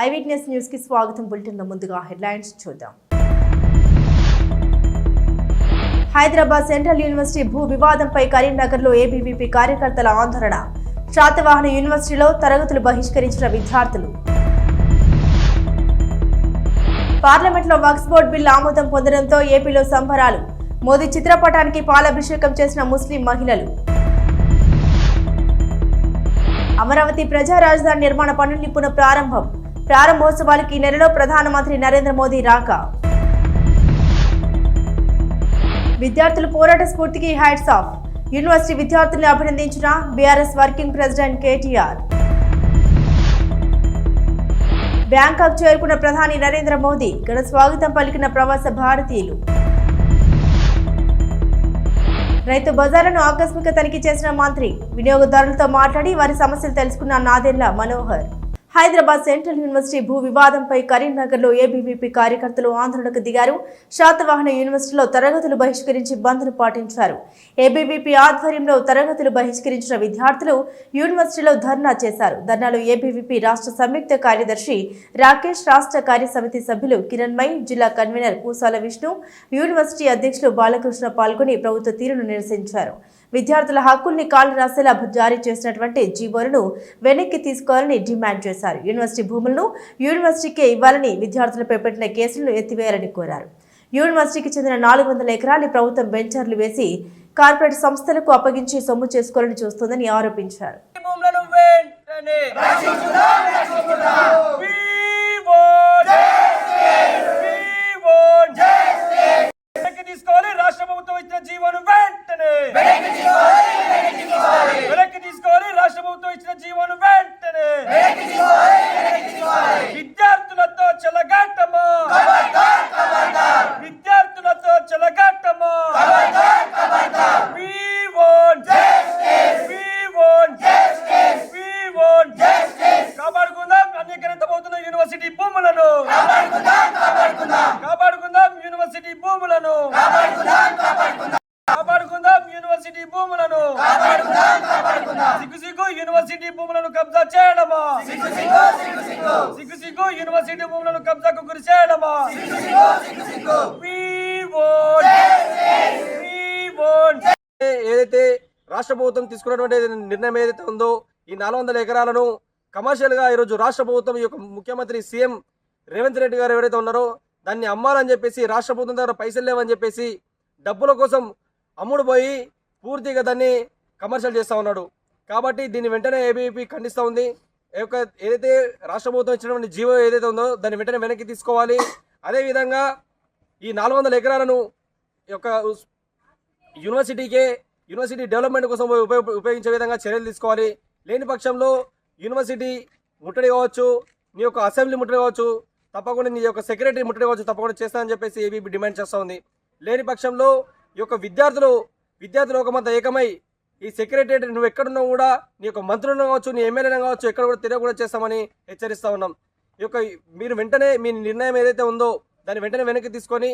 ఐవిట్నెస్ news కి స్వాగతం. బులెటిన్లో ముందుగా హెడ్లైన్స్ చూద్దాం. హైదరాబాద్ సెంట్రల్ యూనివర్సిటీ భూ వివాదంపై కరీంనగర్లో ఏబీవీపీ కార్యకర్తల ఆందోళన. శాతవాహన యూనివర్సిటీలో తరగతులు బహిష్కరించిన విద్యార్థులు. పార్లమెంట్లో వక్ఫ్ బోర్డు బిల్లు ఆమోదం పొందడంతో ఏపీలో సంబరాలు. మోదీ చిత్రపటానికి పాలాభిషేకం చేసిన ముస్లిం మహిళలు. అమరావతి ప్రజా రాజధాని నిర్మాణ పనులు పునః ప్రారంభం. ప్రారంభోత్సవాలకు ఈ నెలలో ప్రధానమంత్రి నరేంద్ర మోదీ రాక. విద్యార్థుల పోరాట స్ఫూర్తికి హ్యాట్స్ ఆఫ్. యూనివర్సిటీ విద్యార్థులను అభినందించిన BRS working president KTR. Bangkok చేరుకున్న ప్రధాని నరేంద్ర మోదీ ఘన స్వాగతం పలికిన ప్రవాస భారతీయులు. రైతు బజార్లను ఆకస్మిక తనిఖీ చేసిన మంత్రి. వినియోగదారులతో మాట్లాడి వారి సమస్యలు తెలుసుకున్న నాదెండ్ల మనోహర్. హైదరాబాద్ సెంట్రల్ యూనివర్సిటీ భూ వివాదంపై కరీంనగర్లో ఏబీవీపీ కార్యకర్తలు ఆందోళనకు దిగారు. శాతవాహన యూనివర్సిటీలో తరగతులు బహిష్కరించి బంద్ను పాటించారు. ఏబీవీపీ ఆధ్వర్యంలో తరగతులు బహిష్కరించిన విద్యార్థులు యూనివర్సిటీలో ధర్నా చేశారు. ధర్నాలో ఏబీవీపీ రాష్ట్ర సంయుక్త కార్యదర్శి రాకేష్, రాష్ట్ర కార్యసమితి సభ్యులు కిరణ్మయ్, జిల్లా కన్వీనర్ పూసాల విష్ణు, యూనివర్సిటీ అధ్యక్షులు బాలకృష్ణ పాల్గొని ప్రభుత్వ తీరును నిరసించారు. విద్యార్థుల హక్కుల్ని కాలు రాసేలా జారీ చేసినటువంటి జీవోలను వెనక్కి తీసుకోవాలని డిమాండ్ చేశారు. యూనివర్సిటీ భూములను యూనివర్సిటీకే ఇవ్వాలని, విద్యార్థులపై పెట్టిన కేసులను ఎత్తివేయాలని కోరారు. యూనివర్సిటీకి చెందిన 400 ఎకరాల్ని ప్రభుత్వం వెంచర్లు వేసి కార్పొరేట్ సంస్థలకు అప్పగించి సొమ్ము చేసుకోవాలని చూస్తోందని ఆరోపించారు. రాష్ట్ర ప్రభుత్వం ఇచ్చిన జీవోను వెంటనే వెనక్కి తీసుకోవాలి. రాష్ట్ర ప్రభుత్వం ఇచ్చిన జీవోను వెంటనే విద్యార్థులతో చెలగాటమా, విద్యార్థులతో చెలగాటమా. కాపాడుకుందాం అన్యకరించబోతున్న యూనివర్సిటీ భూములను, కాపాడుకుందాం యూనివర్సిటీ భూములను, కాపాడుకుందాం యూనివర్సిటీ భూములను. సిగ్గు యూనివర్సిటీ భూములను కబ్జా చేయడమా, సిగ్గు యూనివర్సిటీ భూములను కబ్జాకు గురి చేయడమా. ఏదైతే రాష్ట్ర ప్రభుత్వం తీసుకున్నటువంటి నిర్ణయం ఏదైతే ఉందో, ఈ 400 ఎకరాలను కమర్షియల్ గా ఈరోజు రాష్ట్ర ప్రభుత్వం యొక్క ముఖ్యమంత్రి సీఎం రేవంత్ రెడ్డి గారు ఎవరైతే ఉన్నారో దాన్ని అమ్మాలని చెప్పేసి, రాష్ట్ర ప్రభుత్వం దగ్గర పైసలు లేవని చెప్పేసి డబ్బుల కోసం అమ్ముడు పోయి పూర్తిగా దాన్ని కమర్షియల్ చేస్తూ ఉన్నాడు. కాబట్టి దీన్ని వెంటనే ఏబీవీపీ ఖండిస్తూ ఉంది. ఏదైతే రాష్ట్ర ప్రభుత్వం ఇచ్చినటువంటి జీవో ఏదైతే ఉందో దాన్ని వెంటనే వెనక్కి తీసుకోవాలి. అదేవిధంగా ఈ 400 ఎకరాలను యొక్క యూనివర్సిటీ డెవలప్మెంట్ కోసం ఉపయోగించే విధంగా చర్యలు తీసుకోవాలి. లేని పక్షంలో యూనివర్సిటీ ముట్టడి కావచ్చు, నీ యొక్క అసెంబ్లీ ముట్టడి కావచ్చు, తప్పకుండా నీ యొక్క సెక్రటరీ ముట్టడి కావచ్చు, తప్పకుండా చేస్తానని చెప్పేసి ఏబీవీపీ డిమాండ్ చేస్తూ ఉంది. లేని పక్షంలో ఈ యొక్క విద్యార్థులు ఒక మత ఏకమై ఈ సెక్రటరీ నువ్వు ఎక్కడున్నా కూడా నీ యొక్క మంత్రులను కావచ్చు, నీ ఎమ్మెల్యేలను కావచ్చు, ఎక్కడ కూడా తిరగకుండా చేస్తామని హెచ్చరిస్తూ ఉన్నాం. ఈ యొక్క మీరు వెంటనే మీ నిర్ణయం ఏదైతే ఉందో దాన్ని వెంటనే వెనక్కి తీసుకొని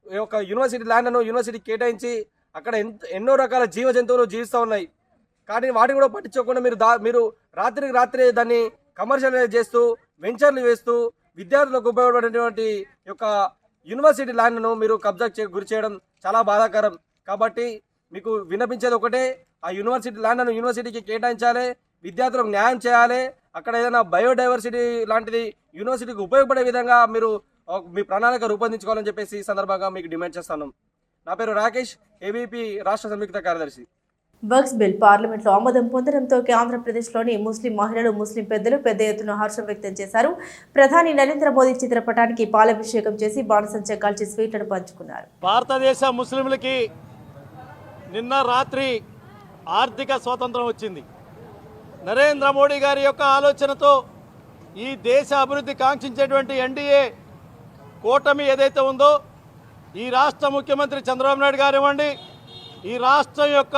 ఈ యొక్క యూనివర్సిటీ ల్యాండ్ను యూనివర్సిటీకి కేటాయించి అక్కడ ఎన్నో రకాల జీవ జంతువులు జీవిస్తూ ఉన్నాయి. కానీ వాటిని కూడా పట్టించుకోకుండా మీరు రాత్రికి రాత్రే దాన్ని కమర్షియలైజ్ చేస్తూ వెంచర్లు వేస్తూ విద్యార్థులకు ఉపయోగపడేటువంటి యొక్క యూనివర్సిటీ ల్యాండ్ను మీరు కబ్జా గురి చేయడం చాలా బాధాకరం. కాబట్టి మీకు విన్నపించేది ఒకటే, ఆ యూనివర్సిటీ ల్యాండ్ను యూనివర్సిటీకి కేటాయించాలి, విద్యార్థులకు న్యాయం చేయాలి. అక్కడ ఏదైనా బయోడైవర్సిటీ లాంటిది యూనివర్సిటీకి ఉపయోగపడే విధంగా మీరు మీ ప్రణాళిక రూపొందించుకోవాలని చెప్పేసి ఈ సందర్భంగా మీకు డిమాండ్ చేస్తాను. నా పేరు రాకేష్, ఏబీవీపీ రాష్ట్ర సంయుక్త కార్యదర్శి. వక్ఫ్ బిల్ పార్లమెంట్లో ఆమోదం పొందడంతో ఆంధ్రప్రదేశ్లోని ముస్లిం మహిళలు, ముస్లిం పెద్దలు పెద్ద ఎత్తున హర్షం వ్యక్తం చేశారు. ప్రధాని నరేంద్ర మోదీ చిత్రపటానికి పాలాభిషేకం చేసి బాణసంచా కాల్చి స్వీట్లను పంచుకున్నారు. భారతదేశ ముస్లింలకి నిన్న రాత్రి ఆర్థిక స్వాతంత్రం వచ్చింది. నరేంద్ర మోడీ గారి యొక్క ఆలోచనతో ఈ దేశ అభివృద్ధి కాంక్షించేటువంటి ఎన్డీఏ కూటమి ఏదైతే ఉందో, ఈ రాష్ట్ర ముఖ్యమంత్రి చంద్రబాబు నాయుడు గారు ఇవ్వండి, ఈ రాష్ట్రం యొక్క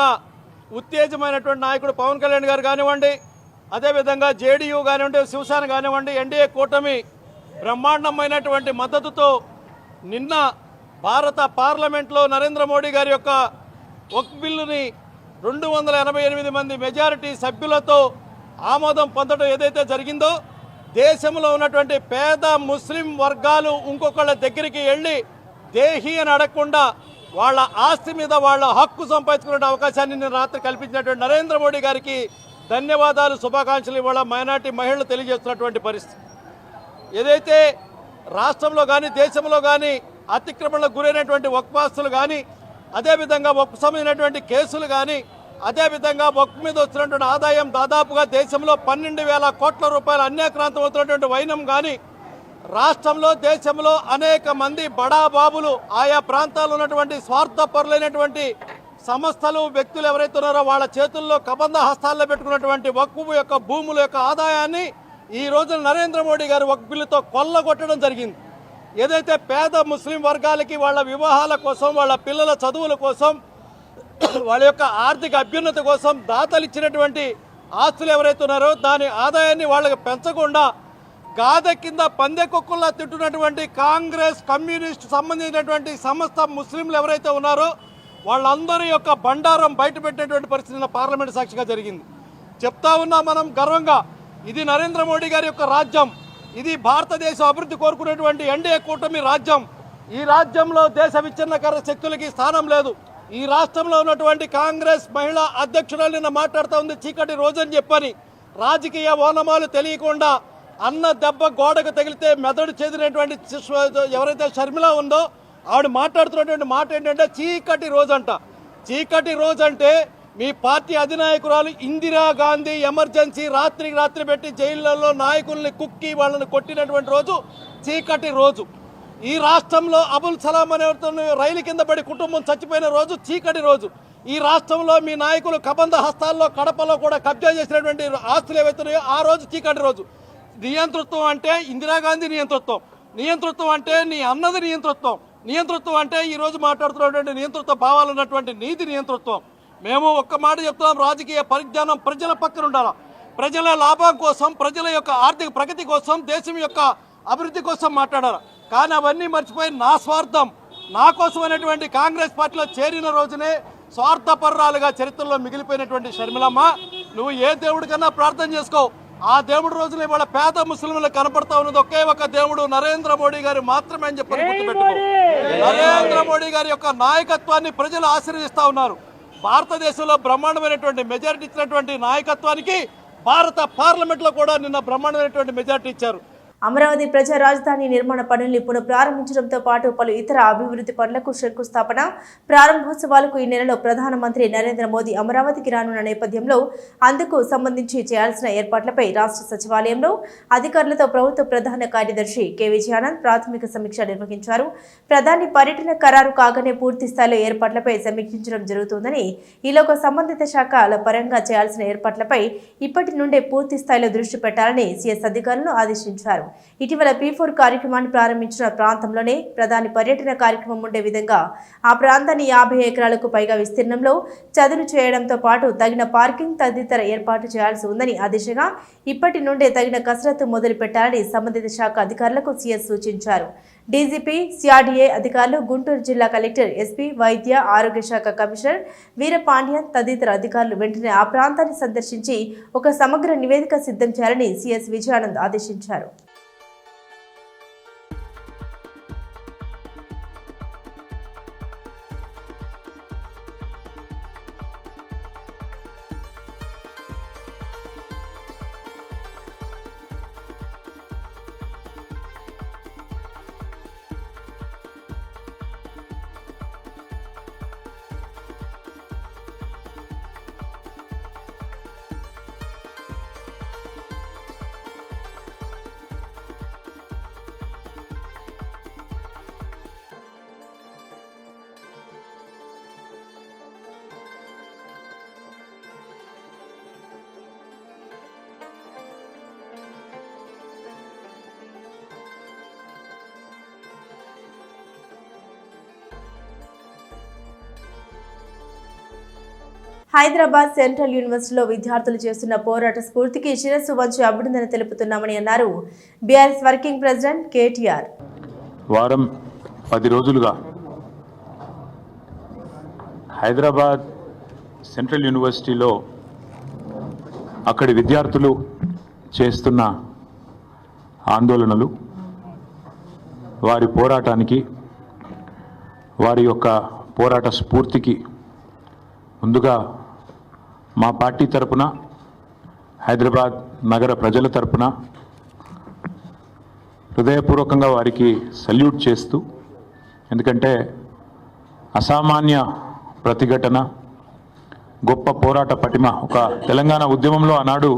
ఉత్తేజమైనటువంటి నాయకుడు పవన్ కళ్యాణ్ గారు కానివ్వండి, అదేవిధంగా జేడీయూ కానివ్వండి, శివసేన కానివ్వండి, ఎన్డీఏ కూటమి బ్రహ్మాండమైనటువంటి మద్దతుతో నిన్న భారత పార్లమెంట్లో నరేంద్ర మోడీ గారి యొక్క వక్ఫ్ బిల్లుని 288 మంది మెజారిటీ సభ్యులతో ఆమోదం పొందడం ఏదైతే జరిగిందో, దేశంలో ఉన్నటువంటి పేద ముస్లిం వర్గాలు ఇంకొకళ్ళ దగ్గరికి వెళ్ళి దేహి అని అడగకుండా వాళ్ళ ఆస్తి మీద వాళ్ళ హక్కు సంపాదించుకునే అవకాశాన్ని నేను రాత్రి కల్పించినటువంటి నరేంద్ర మోడీ గారికి ధన్యవాదాలు, శుభాకాంక్షలు ఇవాళ మైనార్టీ మహిళలు తెలియజేస్తున్నటువంటి పరిస్థితి. ఏదైతే రాష్ట్రంలో కానీ దేశంలో కానీ అతిక్రమణలకు గురైనటువంటి వక్ఫ్ ఆస్తులు కానీ, అదేవిధంగా వక్ఫ్ సంబంధించినటువంటి కేసులు కానీ, అదేవిధంగా వక్ఫ్ మీద వచ్చినటువంటి ఆదాయం దాదాపుగా దేశంలో 12,000 కోట్ల రూపాయలు అన్యాక్రాంతం అవుతున్నటువంటి వైనం కానీ, రాష్ట్రంలో దేశంలో అనేక మంది బడాబాబులు ఆయా ప్రాంతాల్లో ఉన్నటువంటి స్వార్థపరులైనటువంటి సంస్థలు వ్యక్తులు ఎవరైతే ఉన్నారో వాళ్ళ చేతుల్లో కబంధ హస్తాల్లో పెట్టుకున్నటువంటి వక్ఫ్ యొక్క భూముల యొక్క ఆదాయాన్ని ఈ రోజున నరేంద్ర మోడీ గారు వక్ఫ్ బిల్లుతో కొల్లగొట్టడం జరిగింది. ఏదైతే పేద ముస్లిం వర్గాలకి వాళ్ళ వివాహాల కోసం, వాళ్ళ పిల్లల చదువుల కోసం, వాళ్ళ యొక్క ఆర్థిక అభ్యున్నతి కోసం దాతలు ఇచ్చినటువంటి ఆస్తులు ఎవరైతే ఉన్నారో దాని ఆదాయాన్ని వాళ్ళకి పెంచకుండా గాథ కింద పందెకొక్కుల్లా తిట్టున్నటువంటి కాంగ్రెస్, కమ్యూనిస్ట్ సంబంధించినటువంటి సమస్త ముస్లింలు ఎవరైతే ఉన్నారో వాళ్ళందరి యొక్క బండారం బయటపెట్టినటువంటి పరిస్థితి పార్లమెంట్ సాక్షిగా జరిగింది. చెప్తా ఉన్నా మనం గర్వంగా, ఇది నరేంద్ర మోడీ గారి యొక్క రాజ్యం, ఇది భారతదేశం అభివృద్ధి కోరుకునేటువంటి ఎన్డీఏ కూటమి రాజ్యం. ఈ రాజ్యంలో దేశ విచ్ఛిన్నకర శక్తులకి స్థానం లేదు. ఈ రాష్ట్రంలో ఉన్నటువంటి కాంగ్రెస్ మహిళా అధ్యక్షురాలు నిన్న మాట్లాడుతూ ఉంది చీకటి రోజని చెప్పని. రాజకీయ ఓనమాలు తెలియకుండా అన్న దెబ్బ గోడకు తగిలితే మెదడు చెదిరినటువంటి ఎవరైతే షర్మిల ఉందో ఆవిడ మాట్లాడుతున్నటువంటి మాట ఏంటంటే చీకటి రోజు అంట. చీకటి రోజు అంటే మీ పార్టీ అధినాయకురాలు ఇందిరాగాంధీ ఎమర్జెన్సీ రాత్రి పెట్టి జైళ్లలో నాయకుల్ని కుక్కి వాళ్ళని కొట్టినటువంటి రోజు చీకటి రోజు. ఈ రాష్ట్రంలో అబుల్ సలాం అనే రైలు కింద పడి కుటుంబం చచ్చిపోయిన రోజు చీకటి రోజు. ఈ రాష్ట్రంలో మీ నాయకులు కబంధ హస్తాల్లో కడపలో కూడా కబ్జా చేసినటువంటి ఆస్తులు ఏవైతున్నాయో ఆ రోజు చీకటి రోజు. నియంతృత్వం అంటే ఇందిరాగాంధీ నియంతృత్వం, నియంతృత్వం అంటే నీ అన్నది నియంతృత్వం, నియంతృత్వం అంటే ఈరోజు మాట్లాడుతున్నటువంటి నియంతృత్వ భావాలు ఉన్నటువంటి నీతి నియంతృత్వం. మేము ఒక్క మాట చెప్తున్నాం, రాజకీయ పరిజ్ఞానం ప్రజల పక్కన ఉండాలి. ప్రజల లాభం కోసం, ప్రజల యొక్క ఆర్థిక ప్రగతి కోసం, దేశం యొక్క అభివృద్ధి కోసం మాట్లాడాలి. కానీ అవన్నీ మర్చిపోయి నా స్వార్థం, నా కోసం అనేటువంటి కాంగ్రెస్ పార్టీలో చేరిన రోజునే స్వార్థపర్రాలుగా చరిత్రలో మిగిలిపోయినటువంటి షర్మిలమ్మ, నువ్వు ఏ దేవుడి కన్నా ప్రార్థన చేసుకో, ఆ దేవుడి రోజున ఇవాళ పేద ముస్లింలకు కనపడతా ఉన్నది ఒకే ఒక దేవుడు నరేంద్ర మోడీ గారు మాత్రమే అని చెప్పని గుర్తుపెట్టుకో. నరేంద్ర మోడీ గారి యొక్క నాయకత్వాన్ని ప్రజలు ఆశీర్వదిస్తా ఉన్నారు. భారతదేశంలో బ్రహ్మాండమైనటువంటి మెజారిటీ ఇచ్చినటువంటి నాయకత్వానికి భారత పార్లమెంట్లో కూడా నిన్న బ్రహ్మాండమైనటువంటి మెజారిటీ ఇచ్చారు. అమరావతి ప్రజా రాజధాని నిర్మాణ పనుల్ని పునఃప్రారంభించడంతో పాటు పలు ఇతర అభివృద్ధి పనులకు శంకుస్థాపన, ప్రారంభోత్సవాలకు ఈ నెలలో ప్రధానమంత్రి నరేంద్ర మోదీ అమరావతికి రానున్న నేపథ్యంలో అందుకు సంబంధించి చేయాల్సిన ఏర్పాట్లపై రాష్ట్ర సచివాలయంలో అధికారులతో ప్రభుత్వ ప్రధాన కార్యదర్శి కె విజయానంద్ ప్రాథమిక సమీక్ష నిర్వహించారు. ప్రధాని పర్యటన ఖరారు కాగానే పూర్తి స్థాయిలో ఏర్పాట్లపై సమీక్షించడం జరుగుతుందని, ఈలోగా సంబంధిత శాఖల పరంగా చేయాల్సిన ఏర్పాట్లపై ఇప్పటి నుండే పూర్తి స్థాయిలో దృష్టి పెట్టాలని సీఎస్ అధికారులను ఆదేశించారు. ఇటీవల P4 కార్యక్రమాన్ని ప్రారంభించిన ప్రాంతంలోనే ప్రధాని పర్యటన కార్యక్రమం ఉండే విధంగా ఆ ప్రాంతాన్ని 50 ఎకరాలకు పైగా విస్తీర్ణంలో చదును చేయడంతో పాటు తగిన పార్కింగ్ తదితర ఏర్పాటు చేయాల్సి ఉందని, ఆ దిశగా ఇప్పటి నుండే తగిన కసరత్తు మొదలు పెట్టాలని సంబంధిత శాఖ అధికారులకు సీఎస్ సూచించారు. డీజీపీ, సిఆర్డీఏ అధికారులు, గుంటూరు జిల్లా కలెక్టర్, ఎస్పీ, వైద్య ఆరోగ్య శాఖ కమిషనర్ వీరపాండ్యన్ తదితర అధికారులు వెంటనే ఆ ప్రాంతాన్ని సందర్శించి ఒక సమగ్ర నివేదిక సిద్ధం చేయాలని సీఎస్ విజయానంద్ ఆదేశించారు. హైదరాబాద్ సెంట్రల్ యూనివర్సిటీలో విద్యార్థులు చేస్తున్న పోరాట స్ఫూర్తికి శిరస్సు వంచి అభినందన తెలుపుతున్నామని అన్నారు బీఆర్ఎస్ వర్కింగ్ ప్రెసిడెంట్ కేటీఆర్. వారం 10 రోజులుగా హైదరాబాద్ సెంట్రల్ యూనివర్సిటీలో అక్కడి విద్యార్థులు చేస్తున్న ఆందోళనలు, వారి పోరాటానికి, వారి యొక్క పోరాట స్ఫూర్తికి ముందుగా మా పార్టీ తరపున, హైదరాబాద్ నగర ప్రజల తరపున హృదయపూర్వకంగా వారికి సల్యూట్ చేస్తూ, ఎందుకంటే అసామాన్య ప్రతిఘటన, గొప్ప పోరాట పటిమ, ఒక తెలంగాణ ఉద్యమంలో ఆనాడు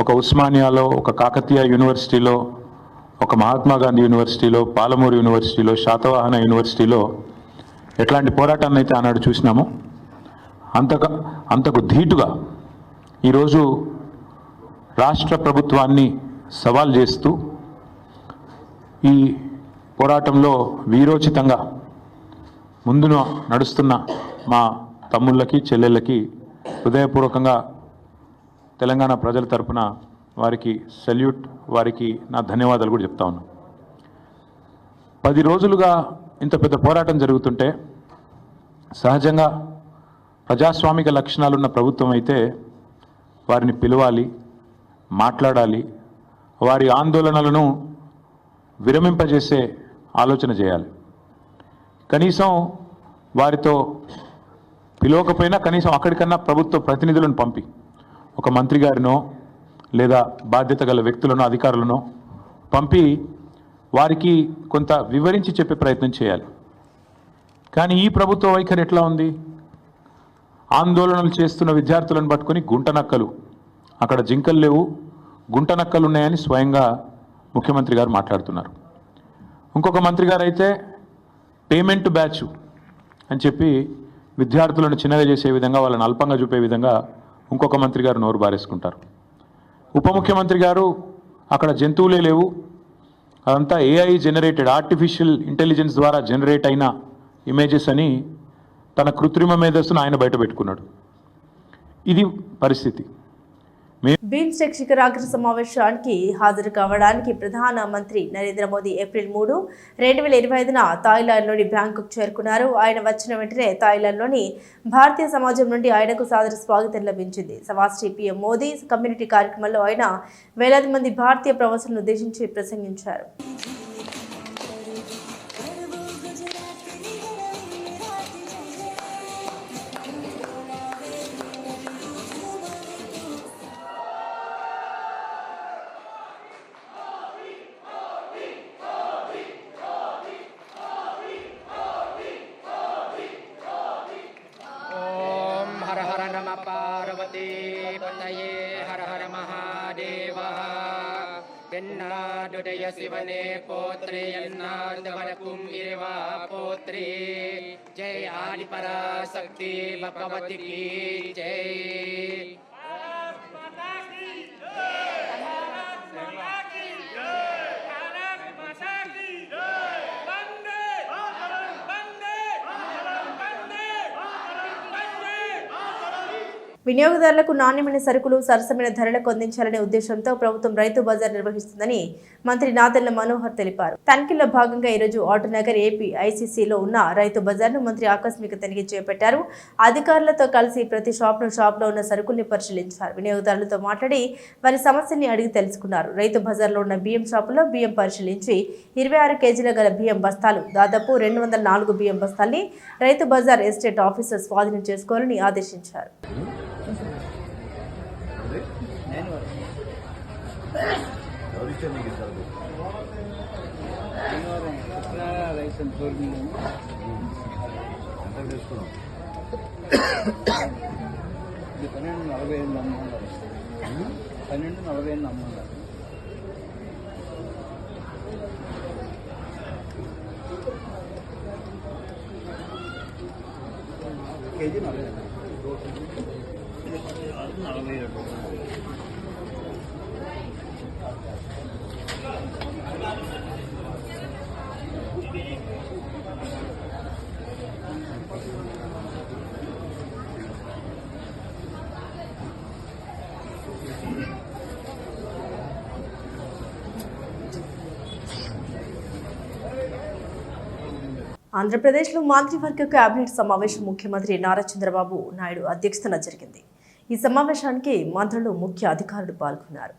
ఒక ఉస్మానియాలో, ఒక కాకతీయ యూనివర్సిటీలో, ఒక మహాత్మా గాంధీ యూనివర్సిటీలో, పాలమూరు యూనివర్సిటీలో, శాతవాహన యూనివర్సిటీలో ఎట్లాంటి పోరాటాన్ని అయితే ఆనాడు చూసినామో అంతకు ధీటుగా ఈరోజు రాష్ట్ర ప్రభుత్వాన్ని సవాల్ చేస్తూ ఈ పోరాటంలో వీరోచితంగా ముందున నడుస్తున్న మా తమ్ముళ్ళకి, చెల్లెళ్ళకి హృదయపూర్వకంగా తెలంగాణ ప్రజల తరపున వారికి సల్యూట్, వారికి నా ధన్యవాదాలు కూడా చెప్తా ఉన్నాను. 10 రోజులుగా ఇంత పెద్ద పోరాటం జరుగుతుంటే సహజంగా ప్రజాస్వామిక లక్షణాలున్న ప్రభుత్వం అయితే వారిని పిలవాలి, మాట్లాడాలి, వారి ఆందోళనలను విరమింపజేసే ఆలోచన చేయాలి. కనీసం వారితో పిలవకపోయినా కనీసం అక్కడికన్నా ప్రభుత్వ ప్రతినిధులను పంపి, ఒక మంత్రి గారినో లేదా బాధ్యత గల వ్యక్తులను, అధికారులను పంపి వారికి కొంత వివరించి చెప్పే ప్రయత్నం చేయాలి. కానీ ఈ ప్రభుత్వ వైఖరి ఎట్లా ఉంది? ఆందోళనలు చేస్తున్న విద్యార్థులను పట్టుకొని గుంటనక్కలు, అక్కడ జింకలు లేవు, గుంటనక్కలు ఉన్నాయని స్వయంగా ముఖ్యమంత్రి గారు మాట్లాడుతున్నారు. ఇంకొక మంత్రి గారు అయితే పేమెంట్ బ్యాచ్ అని చెప్పి విద్యార్థులను చిన్నగా చేసే విధంగా, వాళ్ళని అల్పంగా చూపే విధంగా ఇంకొక మంత్రి గారు నోరు బారేసుకుంటారు. ఉప ముఖ్యమంత్రి గారు అక్కడ జంతువులే లేవు, అదంతా AI జనరేటెడ్, ఆర్టిఫిషియల్ ఇంటెలిజెన్స్ ద్వారా జనరేట్ అయిన ఇమేజెస్ అని తన కృత్రిమ మేధస్సును ఆయన బయట పెట్టుకున్నాడు. ఇది పరిస్థితి. బిమ్స్టెక్ శిఖరాగ్ర సమావేశానికి హాజరు కావడానికి ప్రధానమంత్రి నరేంద్ర మోదీ ఏప్రిల్ 3, 2025న థాయిలాండ్లోని బ్యాంకాక్ చేరుకున్నారు. ఆయన వచ్చిన వెంటనే థాయిలాండ్లోని భారతీయ సమాజం నుండి ఆయనకు సాదర స్వాగతం లభించింది. సవాస్ట్రీ PM మోదీ కమ్యూనిటీ కార్యక్రమంలో ఆయన వేలాది మంది భారతీయ ప్రవాసులను ఉద్దేశించి ప్రసంగించారు. शिवने पोत्रे यन्नार्दवरकुं इरवा पोत्रे जय आदि पराशक्ति भगवती की जय। వినియోగదారులకు నాణ్యమైన సరుకులు సరసమైన ధరలకు అందించాలనే ఉద్దేశంతో ప్రభుత్వం రైతు బజార్ నిర్వహిస్తుందని మంత్రి నాదెళ్ల మనోహర్ తెలిపారు. తనిఖీల్లో భాగంగా ఈరోజు ఆటోనగర్ APICCలో ఉన్న రైతు బజార్ను మంత్రి ఆకస్మిక తనిఖీ చేపట్టారు. అధికారులతో కలిసి ప్రతి షాప్లో ఉన్న సరుకుల్ని పరిశీలించారు. వినియోగదారులతో మాట్లాడి వారి సమస్యని అడిగి తెలుసుకున్నారు. రైతు బజార్లో ఉన్న బియ్యం షాపులో బియ్యం పరిశీలించి 26 కేజీల గల బియ్యం బస్తాలు, దాదాపు 204 బియ్యం బస్తాల్ని రైతు బజార్ ఎస్టేట్ ఆఫీసర్ స్వాధీనం చేసుకోవాలని ఆదేశించారు. ఆంధ్రప్రదేశ్లో మంత్రివర్గ కేబినెట్ సమావేశం ముఖ్యమంత్రి నారా చంద్రబాబు నాయుడు అధ్యక్షతన జరిగింది. ఈ సమావేశానికి మంత్రులు, ముఖ్య అధికారులు పాల్గొన్నారు.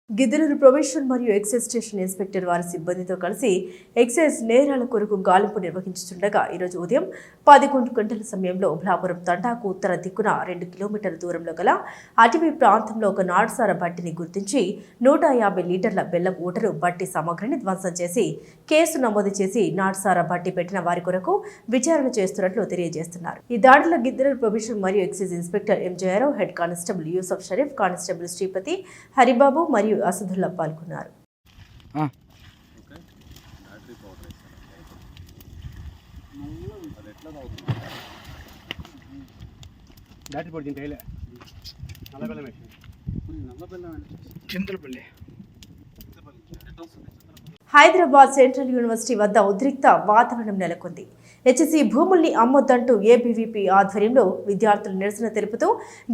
గిద్దలూరు ప్రొబేషన్ మరియు ఎక్సైజ్ స్టేషన్ ఇన్స్పెక్టర్ వారి సిబ్బందితో కలిసి ఎక్సైజ్ నేరాల కొరకు గాలింపు నిర్వహించుతుండగా ఈరోజు ఉదయం 11 గంటల సమయంలో ఉబ్లాపురం తండాకు ఉత్తర దిక్కున 2 కిలోమీటర్ల దూరంలో గల అటవీ ప్రాంతంలో ఒక నాటుసార బట్టిని గుర్తించి 150 లీటర్ల బెల్లం ఊటరు బట్టి సామగ్రిని ధ్వంసం చేసి కేసు నమోదు చేసి నాటుసార బట్టి పెట్టిన వారి కొరకు విచారణ చేస్తున్నట్లు తెలియజేస్తున్నారు. ఈ దాడిలో గిద్దలూరు ప్రొబేషన్ మరియు excise inspector M Jayarao, head constable Yusuf Sharif, constable Sripathi, Haribabu మరియు అసదుల్లా పాల్గొన్నారు. హైదరాబాద్ సెంట్రల్ యూనివర్సిటీ వద్ద ఉద్రిక్త వాతావరణం నెలకొంది. హెచ్సి భూముల్ని అమ్మొద్దంటూ ఏబీవీపీ ఆధ్వర్యంలో విద్యార్థులు నిరసన తెలుపుతూ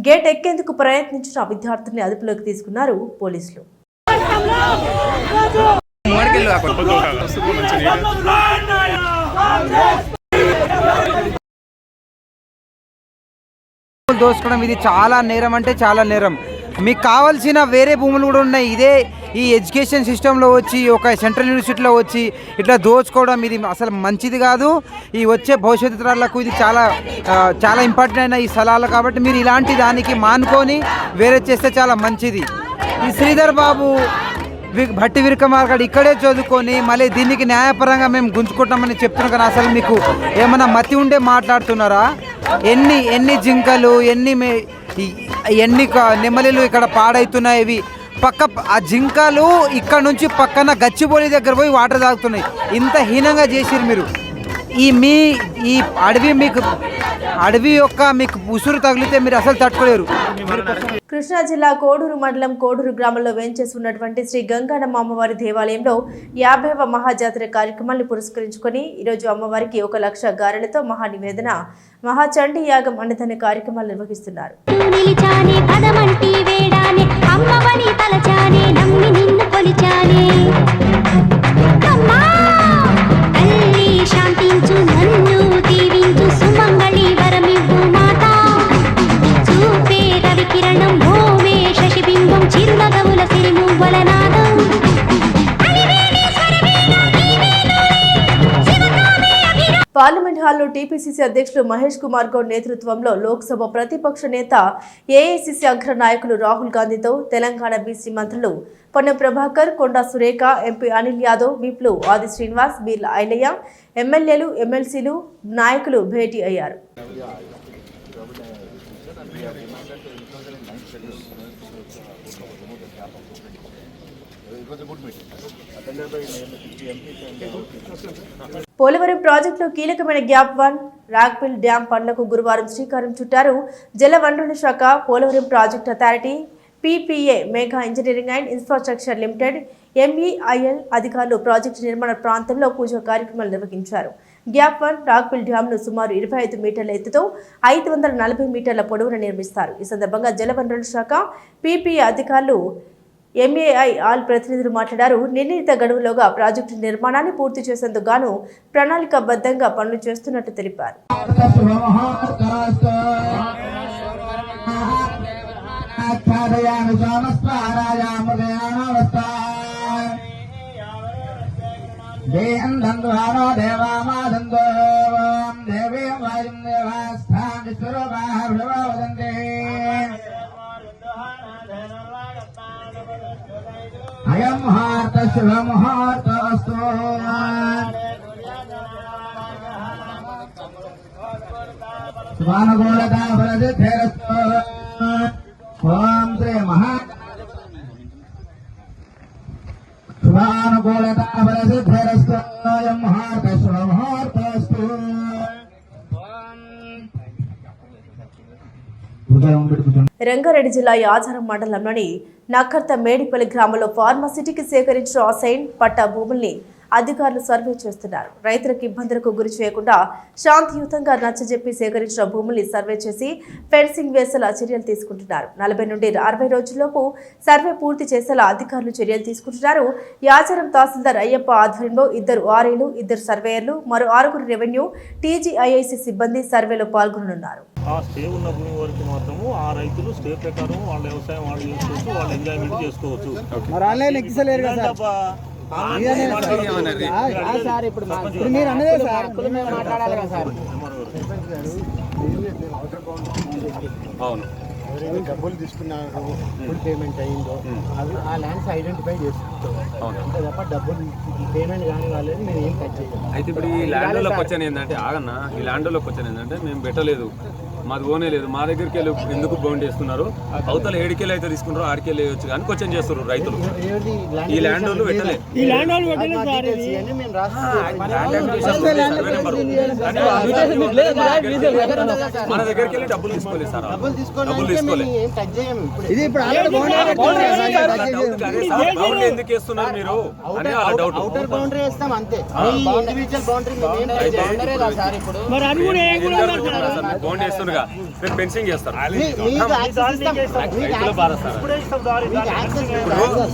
గేట్ ఎక్కేందుకు ప్రయత్నించిన విద్యార్థుల్ని అదుపులోకి తీసుకున్నారు పోలీసులు. దోసుకోవడం ఇది చాలా నేరం, అంటే చాలా నేరం. మీకు కావాల్సిన వేరే భూములు కూడా ఉన్నాయి. ఇదే ఈ ఎడ్యుకేషన్ సిస్టంలో వచ్చి ఒక సెంట్రల్ యూనివర్సిటీలో వచ్చి ఇట్లా దోచుకోవడం ఇది అసలు మంచిది కాదు. ఈ వచ్చే భవిష్యత్తు తరాలకు ఇది చాలా ఇంపార్టెంట్ అయిన ఈ స్థలాలు. కాబట్టి మీరు ఇలాంటి దానికి మానుకొని వేరే చేస్తే చాలా మంచిది. ఈ శ్రీధర్ బాబు భట్టి విక్రమార్క ఇక్కడే చదువుకొని మళ్ళీ దీనికి న్యాయపరంగా మేము గుంజుకుంటామని చెప్తున్నాం. కానీ అసలు మీకు ఏమన్నా మతి ఉండే మాట్లాడుతున్నారా? ఎన్ని జింకలు, ఎన్ని నెమలిలు ఇక్కడ పాడవుతున్నాయి. ఇవి ఆ జింకలు ఇక్కడ నుంచి పక్కన గచ్చిబౌలి దగ్గర పోయి వాటర్ తాగుతున్నాయి. ఇంత హీనంగా చేసిరు మీరు. ఈ అడవి యొక్క మీకు ఉసురు తగిలితే మీరు అసలు తట్టుకోలేరు. కృష్ణా జిల్లా కోడూరు మండలం కోడూరు గ్రామంలో వేంచేసి ఉన్నటువంటి శ్రీ గంగానమ్మ అమ్మవారి దేవాలయంలో 50వ మహాజాతర కార్యక్రమాన్ని పురస్కరించుకొని ఈరోజు అమ్మవారికి 1 లక్ష గారెలతో మహానివేదన, మహాచండీ యాగం అన్నదాన కార్యక్రమాలు నిర్వహిస్తున్నారు. పార్లమెంట్ హాల్లో టీపీసీసీ అధ్యక్షుడు మహేష్ కుమార్ గౌడ్ నేతృత్వంలో లోక్సభ ప్రతిపక్ష నేత ఏఐసీసీ అగ్ర నాయకులు రాహుల్ గాంధీతో తెలంగాణ బీసీ మంత్రులు పొన్నం ప్రభాకర్, కొండా సురేఖ, ఎంపీ అనిల్ యాదవ్, విప్లు ఆది శ్రీనివాస్, బీర్ల ఐలయ్య, ఎమ్మెల్యేలు, ఎమ్మెల్సీలు, నాయకులు భేటీ అయ్యారు. పోలవరం ప్రాజెక్టులో కీలకమైన గ్యాప్ 1 రాక్పిల్ డ్యాం పనులకు గురువారం శ్రీకారం చుట్టారు. జల వనరుల శాఖ, Polavaram project authority, PPA, mega engineering and infrastructure limited, MEIL అధికారులు ప్రాజెక్టు నిర్మాణ ప్రాంతంలో పూజా కార్యక్రమాలు నిర్వహించారు. గ్యాప్ 1 రాక్పిల్ డ్యాంను సుమారు 25 మీటర్ల ఎత్తుతో 540 మీటర్ల పొడవున నిర్మిస్తారు. ఈ సందర్భంగా జల వనరుల శాఖ, పీపీఏ అధికారులు, ఎంఏఐఆల్ ప్రతినిధులు మాట్లాడారు. నిర్ణీత గడువులోగా ప్రాజెక్టు నిర్మాణాన్ని పూర్తి చేసేందుకు గాను ప్రణాళికాబద్ధంగా పనులు చేస్తున్నట్టు తెలిపారు. అయం ముహూర్త శుభ ముహూర్తస్తు. శుభానుకూలతా ఫలసిద్ధిరస్తు. ఓం శ్రీ మహా శుభానుకూలతా ఫలసిద్ధిరస్తు. అయం ముహూర్త శుభ ముహూర్తస్తు. రంగారెడ్డి జిల్లా యాచారం మండలంలోని నక్కర్త మేడిపల్లి గ్రామంలో ఫార్మసిటీకి సేకరించిన అసైన్ పట్టా భూముల్ని అధికారులు సర్వే చేస్తున్నారు. రైతులకు ఇబ్బందులకు గురి చేయకుండా శాంతియుతంగా నచ్చజెప్పి సేకరించిన భూముల్ని సర్వే చేసి ఫెన్సింగ్ వేసేలా చర్యలు తీసుకుంటున్నారు. 40 నుండి 60 రోజుల్లోపు సర్వే పూర్తి చేసేలా అధికారులు చర్యలు తీసుకుంటున్నారు. యాచారం తహసీల్దార్ అయ్యప్ప ఆధ్వర్యంలో 2 ఆర్ఐలు, 2 సర్వేయర్లు, మరో 6 రెవెన్యూ, టీజీఐఐసి సిబ్బంది సర్వేలో పాల్గొననున్నారు. ఆ స్టే ఉన్న భూమి వరకు మాత్రము ఆ రైతులు స్టే ప్రకారం వాళ్ళ వ్యవసాయం వాళ్ళు చేసుకోవచ్చు, వాళ్ళు ఎంజాయ్మెంట్ చేసుకోవచ్చు. అవును, డబ్బులు తీసుకున్నారు, ఫుల్ పేమెంట్ అయిందో అవి ఆ ల్యాండ్స్ ఐడెంటిఫై చేసుకుంటాం. అంతే తప్ప డబ్బులు పేమెంట్ కానీ వాళ్ళని మేము ఏం కట్ చేయాలి. అయితే ఇప్పుడు ఈ ల్యాండ్లోకి వచ్చాను ఏంటంటే ఆగన్నా, ఈ ల్యాండ్లోకి వచ్చాను ఏంటంటే మేము పెట్టలేదు, మాది ఓనే లేదు, మా దగ్గరికి వెళ్ళి ఎందుకు బౌండ్ చేస్తున్నారు, అవతల ఏడికెళ్ళి అయితే తీసుకున్నారో ఆడికెళ్ళి వేయచ్చు కానీ క్వశ్చన్ చేస్తున్నారు రైతులు. ఈ ల్యాండ్ వాళ్ళు పెట్టలేదు, మన దగ్గరికి వెళ్ళి డబ్బులు తీసుకోలేదు సార్, డబ్బులు తీసుకోలేదు. ఎందుకు వేస్తున్నారు మీరు అని వాళ్ళ డౌట్. బౌండరీ వేస్తాం అంతే, ఇండివిజువల్ బౌండరీ బౌండ్ చేస్తున్నారు, ఫెన్సింగ్ చేస్తారు,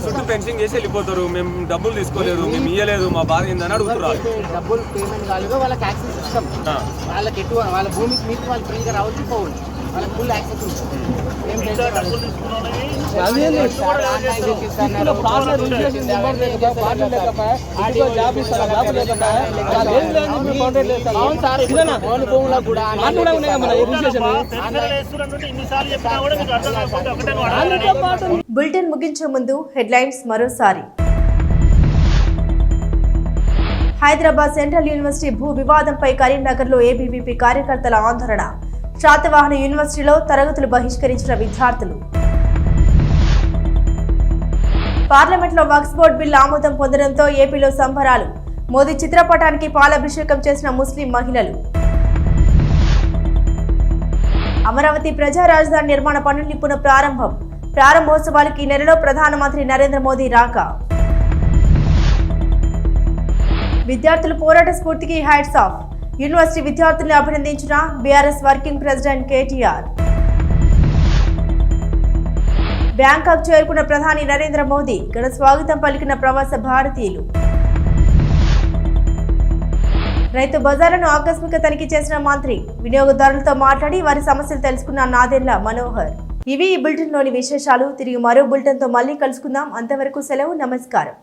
చుట్టూ ఫెన్సింగ్ చేసి వెళ్ళిపోతారు. మేము డబ్బులు తీసుకోలేదు, మేము ఇయ్యలేదు, మా బాధ ఏందని అడుగుతున్నారు. డబ్బులు పేమెంట్ కాలేదో వాళ్ళకి యాక్సెస్ ఇస్తాం, వాళ్ళకి ఎటు వాళ్ళ భూమికి మీకు వాళ్ళు ఫ్రీగా రావచ్చు పోవాలి, వాళ్ళకి ఫుల్ యాక్సెస్ ఉంటుంది. బులెటిన్ ముగించే ముందు హెడ్లైన్స్ మరోసారి. హైదరాబాద్ సెంట్రల్ యూనివర్సిటీ భూ వివాదంపై కరీంనగర్లో ఏబీవీపీ కార్యకర్తల ఆందోళన. శాతవాహన యూనివర్సిటీలో తరగతులు బహిష్కరించిన విద్యార్థులు. పార్లమెంట్లో వక్ఫ్ బోర్డు బిల్లు ఆమోదం పొందడంతో ఏపీలో సంబరాలు. మోదీ చిత్రపటానికి పాలాభిషేకం చేసిన ముస్లిం మహిళలు. అమరావతి ప్రజా రాజధాని నిర్మాణ పనులు పునః ప్రారంభం. ప్రారంభోత్సవాలకు ఈ నెలలో ప్రధానమంత్రి నరేంద్ర మోదీ రాక. విద్యార్థుల పోరాట స్ఫూర్తికి హ్యాట్స్ ఆఫ్. యూనివర్సిటీ విద్యార్థుల్ని అభినందించిన BRS working president KTR. Bangkok చేరుకున్న ప్రధాని నరేంద్ర మోదీ ఘన స్వాగతం పలికిన ప్రవాస భారతీయులు. రైతు బజార్లను ఆకస్మిక తనిఖీ చేసిన మంత్రి. వినియోగదారులతో మాట్లాడి వారి సమస్యలు తెలుసుకున్న నాదెండ్ల మనోహర్. ఇవి ఈ బులెటిన్లోని విశేషాలు. తిరిగి మరో బులెటిన్తో మళ్ళీ కలుసుకుందాం. అంతవరకు సెలవు, నమస్కారం.